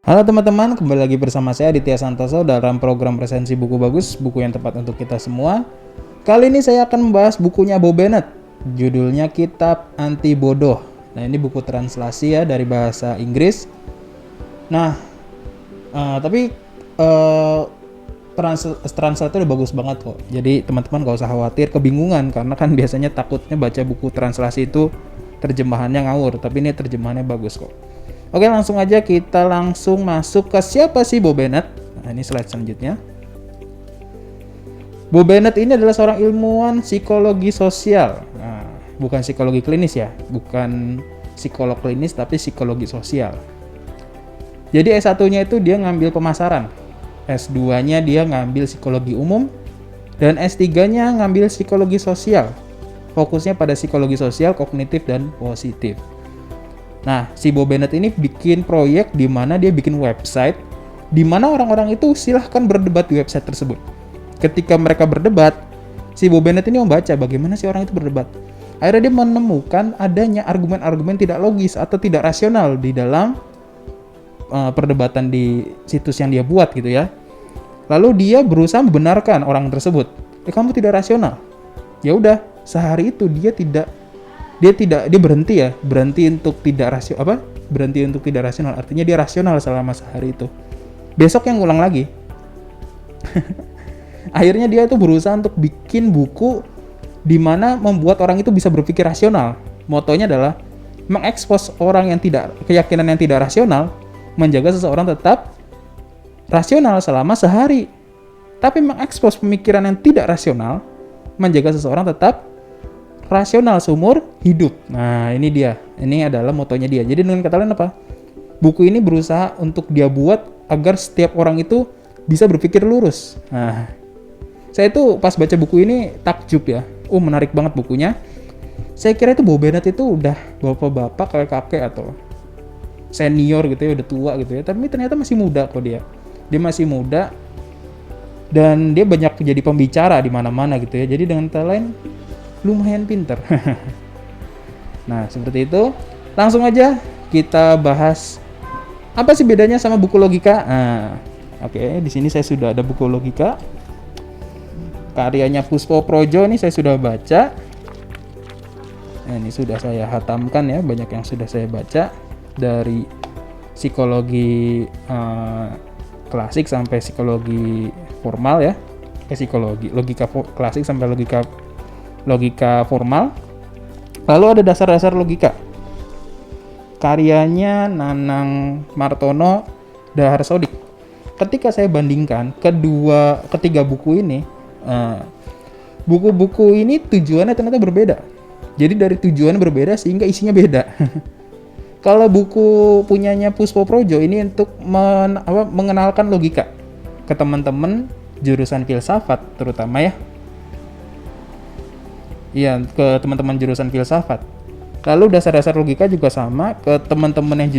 Halo teman-teman, kembali lagi bersama saya Aditya Santoso dalam program resensi buku bagus, buku yang tepat untuk kita semua. Kali ini saya akan membahas bukunya Bo Bennett, judulnya Kitab Anti Bodoh. Nah, ini buku translasi ya dari bahasa Inggris. Nah, tapi translate udah bagus banget kok. Jadi teman-teman gak usah khawatir kebingungan, karena kan biasanya takutnya baca buku translasi itu terjemahannya ngawur, tapi ini terjemahannya bagus kok. Oke, langsung aja kita langsung masuk ke siapa sih Bo Bennett. Nah, ini slide selanjutnya. Bo Bennett ini adalah seorang ilmuwan psikologi sosial. Nah, bukan psikologi klinis ya, bukan psikolog klinis tapi psikologi sosial. Jadi S1-nya itu dia ngambil pemasaran. S2-nya dia ngambil psikologi umum dan S3-nya ngambil psikologi sosial. Fokusnya pada psikologi sosial, kognitif dan positif. Nah, si Bo Bennett ini bikin proyek di mana dia bikin website di mana orang-orang itu silahkan berdebat di website tersebut. Ketika mereka berdebat, si Bo Bennett ini membaca bagaimana sih orang itu berdebat. Akhirnya dia menemukan adanya argumen-argumen tidak logis atau tidak rasional di dalam perdebatan di situs yang dia buat gitu ya. Lalu dia berusaha membenarkan orang tersebut. Kamu tidak rasional. Ya udah, sehari itu dia berhenti untuk tidak rasional, artinya dia rasional selama sehari itu. Besok yang ngulang lagi. Akhirnya dia itu berusaha untuk bikin buku di mana membuat orang itu bisa berpikir rasional. Motonya adalah mengekspos orang yang keyakinan yang tidak rasional, menjaga seseorang tetap rasional selama sehari. Tapi mengekspos pemikiran yang tidak rasional, menjaga seseorang tetap rasional seumur hidup. Nah, ini dia. Ini adalah motonya dia. Jadi dengan kata lain apa? Buku ini berusaha untuk dia buat agar setiap orang itu bisa berpikir lurus. Nah, saya itu pas baca buku ini takjub ya. Menarik banget bukunya. Saya kira itu Bo Bennett itu udah bapak-bapak, kakek-kakek atau senior gitu ya, udah tua gitu ya. Tapi ternyata masih muda kok dia. Dia masih muda dan dia banyak jadi pembicara di mana-mana gitu ya. Jadi dengan kata lain lumayan pinter. Nah, seperti itu. Langsung aja kita bahas apa sih bedanya sama buku logika. Nah, oke, di sini saya sudah ada buku logika. Karyanya Puspo Projo ini saya sudah baca. Nah, ini sudah saya hatamkan ya, banyak yang sudah saya baca dari psikologi klasik sampai psikologi formal ya. Logika klasik sampai logika formal. Lalu ada dasar-dasar logika. Karyanya Nanang Martono Daharsodik. Ketika saya bandingkan ketiga buku ini, buku-buku ini tujuannya ternyata berbeda. Jadi dari tujuan berbeda sehingga isinya beda. Kalau buku punyanya Puspo Projo ini untuk mengenalkan logika ke teman-teman jurusan filsafat terutama ya. Iya, ke teman-teman jurusan filsafat. Lalu dasar-dasar logika juga sama ke teman-teman yang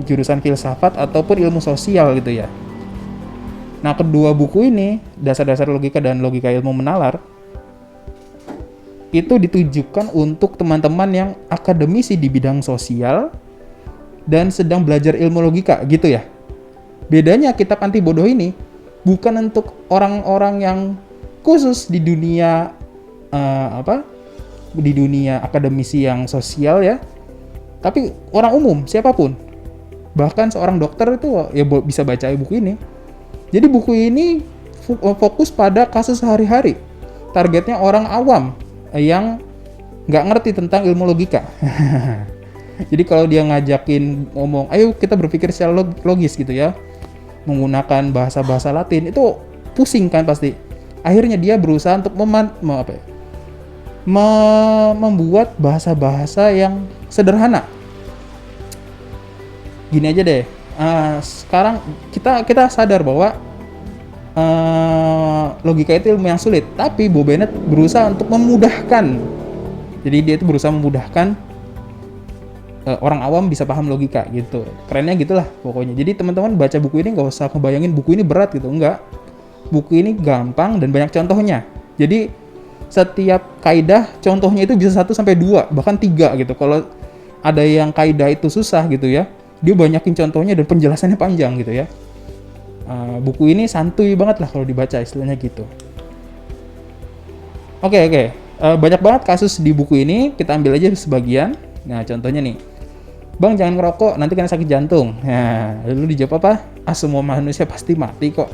jurusan filsafat ataupun ilmu sosial gitu ya. Nah, kedua buku ini, dasar-dasar logika dan logika ilmu menalar, itu ditujukan untuk teman-teman yang akademisi di bidang sosial dan sedang belajar ilmu logika gitu ya. Bedanya Kitab Anti Bodoh ini bukan untuk orang-orang yang khusus di dunia di dunia akademisi yang sosial ya, tapi orang umum siapapun, bahkan seorang dokter itu ya bisa baca buku ini. Jadi buku ini fokus pada kasus sehari-hari, targetnya orang awam yang nggak ngerti tentang ilmu logika. Jadi kalau dia ngajakin ngomong, ayo kita berpikir secara logis gitu ya, menggunakan bahasa-bahasa Latin, itu pusing kan pasti. Akhirnya dia berusaha untuk membuat bahasa-bahasa yang sederhana. Gini aja deh, sekarang kita sadar bahwa logika itu ilmu yang sulit, tapi Bo Bennett berusaha untuk memudahkan. Jadi dia itu berusaha memudahkan orang awam bisa paham logika gitu. Kerennya gitulah pokoknya. Jadi teman-teman baca buku ini nggak usah kebayangin buku ini berat gitu, enggak. Buku ini gampang dan banyak contohnya. Jadi setiap kaidah contohnya itu bisa 1 sampai 2 bahkan 3 gitu. Kalau ada yang kaidah itu susah gitu ya, Dia banyakin contohnya dan penjelasannya panjang gitu ya. Buku ini santuy banget lah kalau dibaca, istilahnya gitu. Oke. Banyak banget kasus di buku ini, kita ambil aja sebagian. Nah, contohnya nih. Bang, jangan ngerokok, nanti kena sakit jantung. Nah, lalu dijawab apa? Semua manusia pasti mati kok.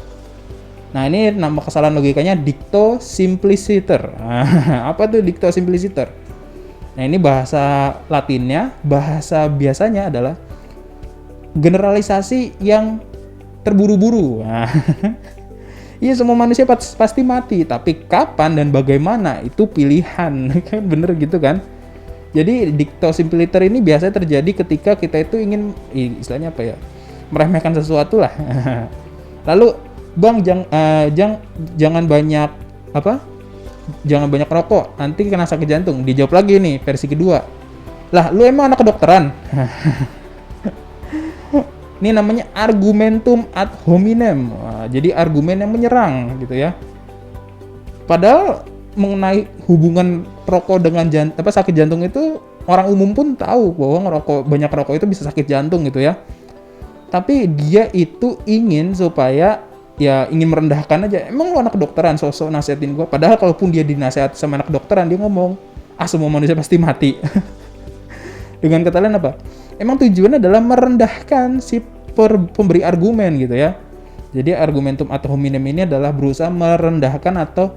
Nah, ini nama kesalahan logikanya dicto simpliciter. Apa tuh dicto simpliciter? Nah, ini bahasa Latinnya, bahasa biasanya adalah generalisasi yang terburu-buru. Nah, iya, semua manusia pasti mati, tapi kapan dan bagaimana itu pilihan. Kan bener gitu kan? Jadi dicto simpliciter ini biasanya terjadi ketika kita itu ingin, istilahnya apa ya, meremehkan sesuatu lah. Lalu, bang, jangan banyak rokok, nanti kena sakit jantung. Dijawab lagi nih versi kedua, lah lu emang anak kedokteran? Ini namanya argumentum ad hominem. Jadi argumen yang menyerang gitu ya. Padahal mengenai hubungan rokok dengan sakit jantung itu orang umum pun tahu bahwa banyak rokok itu bisa sakit jantung gitu ya. Tapi dia itu ingin supaya ingin merendahkan aja. Emang lu anak kedokteran, sosok nasihatin gua. Padahal kalaupun dia dinasihat sama anak kedokteran, dia ngomong, semua manusia pasti mati. Dengan kata lain apa? Emang tujuannya adalah merendahkan si pemberi argumen gitu ya. Jadi argumentum ad hominem ini adalah berusaha merendahkan atau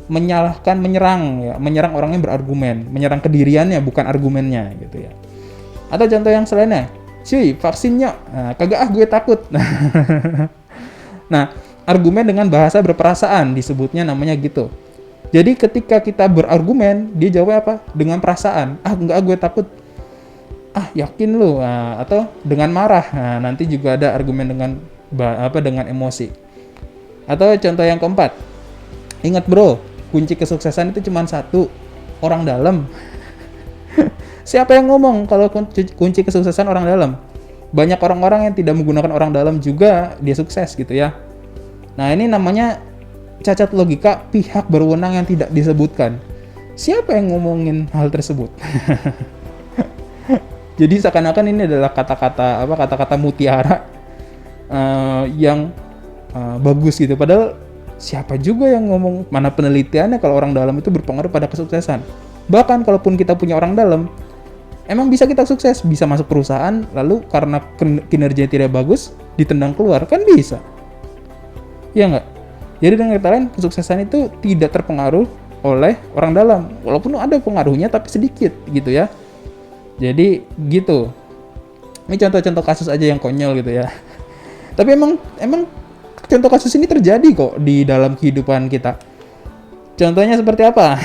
menyerang orang yang berargumen, menyerang kediriannya bukan argumennya gitu ya. Atau contoh yang selainnya, cuy, vaksinnya, kagak gue takut. Nah, argumen dengan bahasa berperasaan disebutnya namanya gitu. Jadi ketika kita berargumen, dia jawab apa? Dengan perasaan. Enggak, gue takut. Yakin lu? Atau dengan marah. Nanti juga ada argumen dengan dengan emosi. Atau contoh yang keempat. Ingat bro, kunci kesuksesan itu cuma satu, orang dalam. Siapa yang ngomong kalau kunci kesuksesan orang dalam? Banyak orang-orang yang tidak menggunakan orang dalam juga dia sukses gitu ya. Nah, ini namanya cacat logika pihak berwenang yang tidak disebutkan. Siapa yang ngomongin hal tersebut? Jadi seakan-akan ini adalah kata-kata mutiara yang bagus gitu. Padahal siapa juga yang ngomong, mana penelitiannya kalau orang dalam itu berpengaruh pada kesuksesan. Bahkan kalaupun kita punya orang dalam, emang bisa kita sukses, bisa masuk perusahaan, lalu karena kinerjanya tidak bagus, ditendang keluar, kan bisa. Iya nggak? Jadi dengan kata lain, kesuksesan itu tidak terpengaruh oleh orang dalam. Walaupun ada pengaruhnya, tapi sedikit gitu ya. Jadi gitu. Ini contoh-contoh kasus aja yang konyol gitu ya. Tapi emang contoh kasus ini terjadi kok di dalam kehidupan kita. Contohnya seperti apa?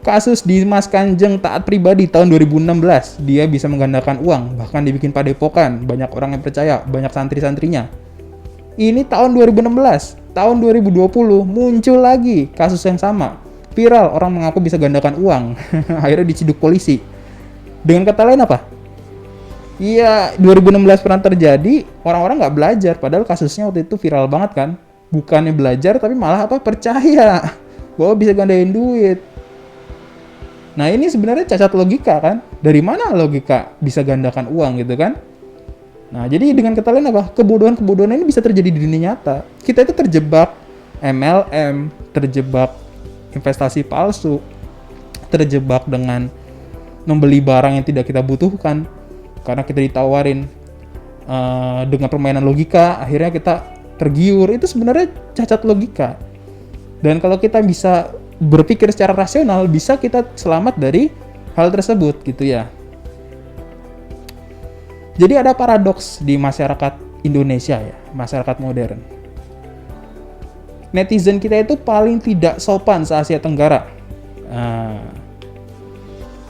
Kasus Dimas Kanjeng taat pribadi tahun 2016. Dia bisa menggandakan uang, bahkan dibikin padepokan. Banyak orang yang percaya, banyak santri-santrinya. Ini tahun 2016. Tahun 2020 muncul lagi kasus yang sama. Viral, orang mengaku bisa gandakan uang. Akhirnya diciduk polisi. Dengan kata lain apa? Iya, 2016 pernah terjadi, orang-orang nggak belajar. Padahal kasusnya waktu itu viral banget kan. Bukannya belajar, tapi malah percaya bahwa bisa gandain duit. Nah, ini sebenarnya cacat logika kan. Dari mana logika bisa gandakan uang gitu kan? Nah, jadi dengan kata lain apa? Kebodohan-kebodohan ini bisa terjadi di dunia nyata. Kita itu terjebak MLM, terjebak investasi palsu, terjebak dengan membeli barang yang tidak kita butuhkan karena kita ditawarin dengan permainan logika, akhirnya kita tergiur. Itu sebenarnya cacat logika. Dan kalau kita bisa berpikir secara rasional, bisa kita selamat dari hal tersebut gitu ya. Jadi ada paradoks di masyarakat Indonesia ya, masyarakat modern. Netizen kita itu paling tidak sopan se-Asia Tenggara.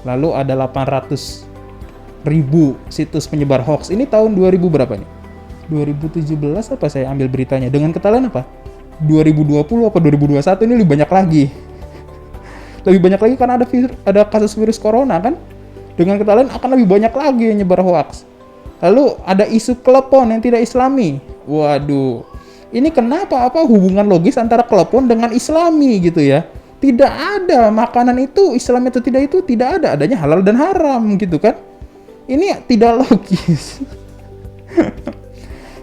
Lalu ada 800.000 situs penyebar hoax. Ini tahun 2000 berapa nih? 2017 apa saya ambil beritanya. Dengan kata lain apa? 2020 apa 2021 ini lebih banyak lagi. Lebih banyak lagi karena ada kasus virus corona kan? Dengan kata lain akan lebih banyak lagi yang nyebar hoax. Lalu ada isu klepon yang tidak islami. Waduh. Ini kenapa hubungan logis antara klepon dengan islami gitu ya? Tidak ada makanan itu Islam atau tidak, itu tidak ada, adanya halal dan haram gitu kan. Ini tidak logis.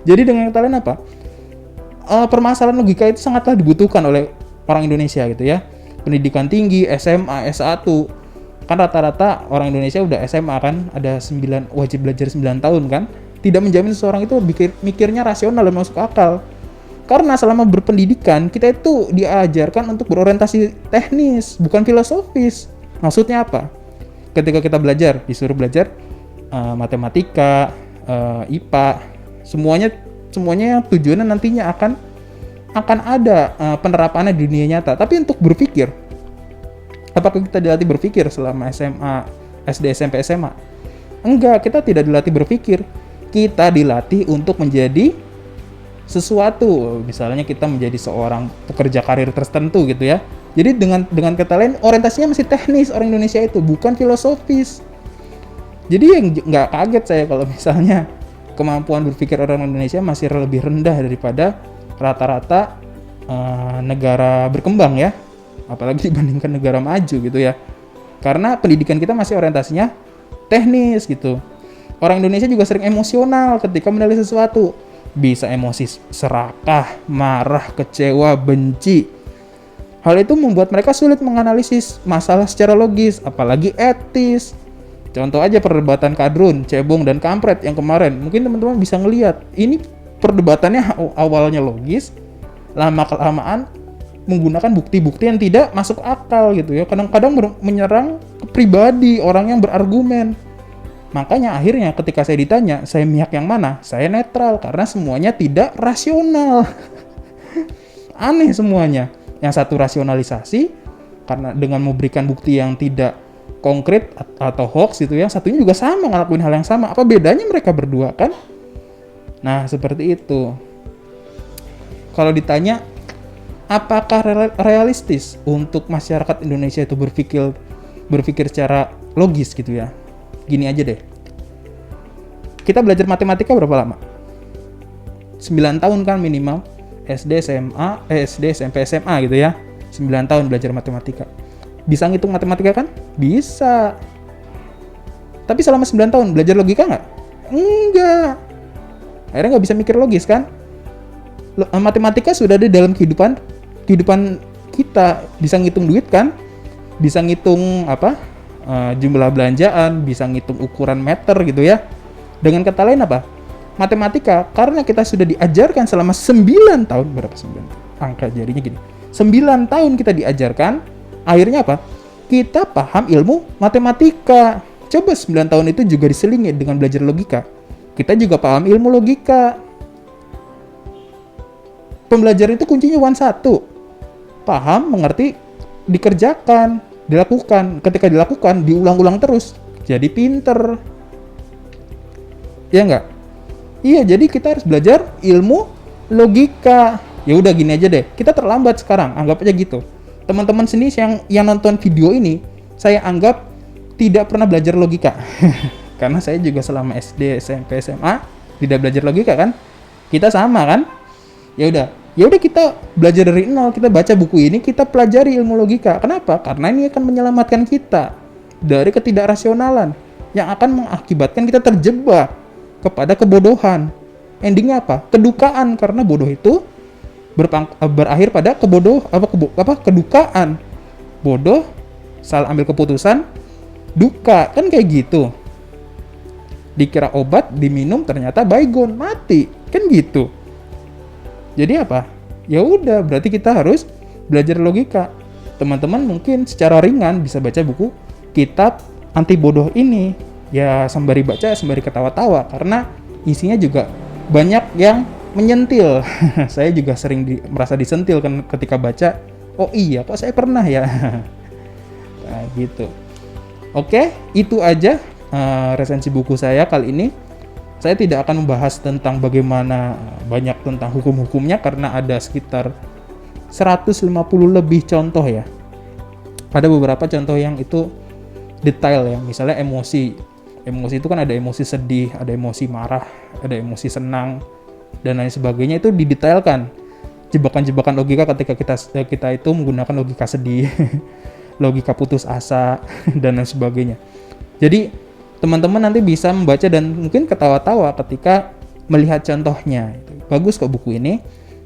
Jadi dengan kata lain apa? Permasalahan logika itu sangatlah dibutuhkan oleh orang Indonesia gitu ya. Pendidikan tinggi, SMA, S1. Kan rata-rata orang Indonesia udah SMA kan, ada 9 wajib belajar 9 tahun kan. Tidak menjamin seseorang itu mikirnya rasional dan masuk akal. Karena selama berpendidikan, kita itu diajarkan untuk berorientasi teknis, bukan filosofis. Maksudnya apa? Ketika kita belajar, disuruh belajar matematika, IPA, semuanya tujuannya nantinya akan ada penerapannya di dunia nyata. Tapi untuk berpikir, apakah kita dilatih berpikir selama SMA, SD, SMP, SMA? Enggak, kita tidak dilatih berpikir. Kita dilatih untuk menjadi sesuatu. Misalnya kita menjadi seorang pekerja karir tertentu gitu ya. Jadi dengan kata lain, orientasinya masih teknis orang Indonesia itu, bukan filosofis. Jadi yang nggak kaget saya kalau misalnya kemampuan berpikir orang Indonesia masih lebih rendah daripada rata-rata negara berkembang ya, apalagi dibandingkan negara maju gitu ya. Karena pendidikan kita masih orientasinya teknis gitu. Orang Indonesia juga sering emosional ketika menilai sesuatu. Bisa emosi serakah, marah, kecewa, benci. Hal itu membuat mereka sulit menganalisis masalah secara logis, apalagi etis. Contoh aja perdebatan kadrun, cebong, dan kampret yang kemarin. Mungkin teman-teman bisa ngelihat. Ini perdebatannya awalnya logis, lama-kelamaan menggunakan bukti-bukti yang tidak masuk akal gitu ya. Kadang-kadang menyerang pribadi orang yang berargumen. Makanya akhirnya ketika saya ditanya, saya pihak yang mana? Saya netral, karena semuanya tidak rasional. Aneh semuanya. Yang satu rasionalisasi, karena dengan memberikan bukti yang tidak konkret atau hoax gitu ya. Satunya juga sama, ngelakuin hal yang sama. Apa bedanya mereka berdua kan? Nah, seperti itu. Kalau ditanya, apakah realistis untuk masyarakat Indonesia itu berpikir secara logis gitu ya? Gini aja deh. Kita belajar matematika berapa lama? 9 tahun kan minimal. SD, SMP, SMA gitu ya. 9 tahun belajar matematika. Bisa ngitung matematika kan? Bisa. Tapi selama 9 tahun belajar logika nggak? Enggak. Akhirnya nggak bisa mikir logis kan? Matematika sudah ada dalam kehidupan kita. Bisa ngitung duit kan? Bisa ngitung jumlah belanjaan, bisa ngitung ukuran meter gitu ya. Dengan kata lain apa? Matematika, karena kita sudah diajarkan selama 9 tahun, berapa 9 tahun? Angka jarinya gini. 9 tahun kita diajarkan, akhirnya apa? Kita paham ilmu matematika. Coba 9 tahun itu juga diselingi dengan belajar logika. Kita juga paham ilmu logika. Pembelajaran itu kuncinya satu. Paham, mengerti, dikerjakan, dilakukan. Ketika dilakukan, diulang-ulang terus. Jadi pinter. Ya enggak? Iya, jadi kita harus belajar ilmu logika. Ya udah gini aja deh. Kita terlambat sekarang, anggap aja gitu. Teman-teman sendiri yang nonton video ini, saya anggap tidak pernah belajar logika. Karena saya juga selama SD, SMP, SMA tidak belajar logika kan? Kita sama kan? Ya udah kita belajar dari nol, kita baca buku ini, kita pelajari ilmu logika. Kenapa? Karena ini akan menyelamatkan kita dari ketidakrasionalan yang akan mengakibatkan kita terjebak kepada kebodohan. Endingnya apa? Kedukaan, karena bodoh itu berakhir pada kedukaan. Bodoh, salah ambil keputusan, duka, kan kayak gitu. Dikira obat, diminum, ternyata baygon, mati, kan gitu. Jadi apa? Ya udah, berarti kita harus belajar logika. Teman-teman mungkin secara ringan bisa baca buku kitab anti bodoh ini. Ya sembari baca, sembari ketawa-tawa, karena isinya juga banyak yang menyentil. Saya juga sering merasa disentil kan ketika baca. Oh iya, kok saya pernah ya. Nah gitu. Oke, itu aja resensi buku saya kali ini. Saya tidak akan membahas tentang bagaimana banyak tentang hukum-hukumnya, karena ada sekitar 150 lebih contoh ya. Ada beberapa contoh yang itu detail ya, misalnya emosi. Emosi itu kan ada emosi sedih, ada emosi marah, ada emosi senang, dan lain sebagainya, itu didetailkan. Jebakan-jebakan logika ketika kita itu menggunakan logika sedih, logika putus asa, dan lain sebagainya. Jadi teman-teman nanti bisa membaca dan mungkin ketawa-tawa ketika melihat contohnya. Bagus kok buku ini,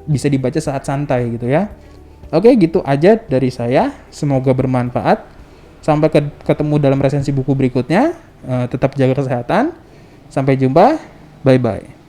bisa dibaca saat santai gitu ya. Oke, gitu aja dari saya. Semoga bermanfaat. Sampai ketemu dalam resensi buku berikutnya. Tetap jaga kesehatan. Sampai jumpa. Bye-bye.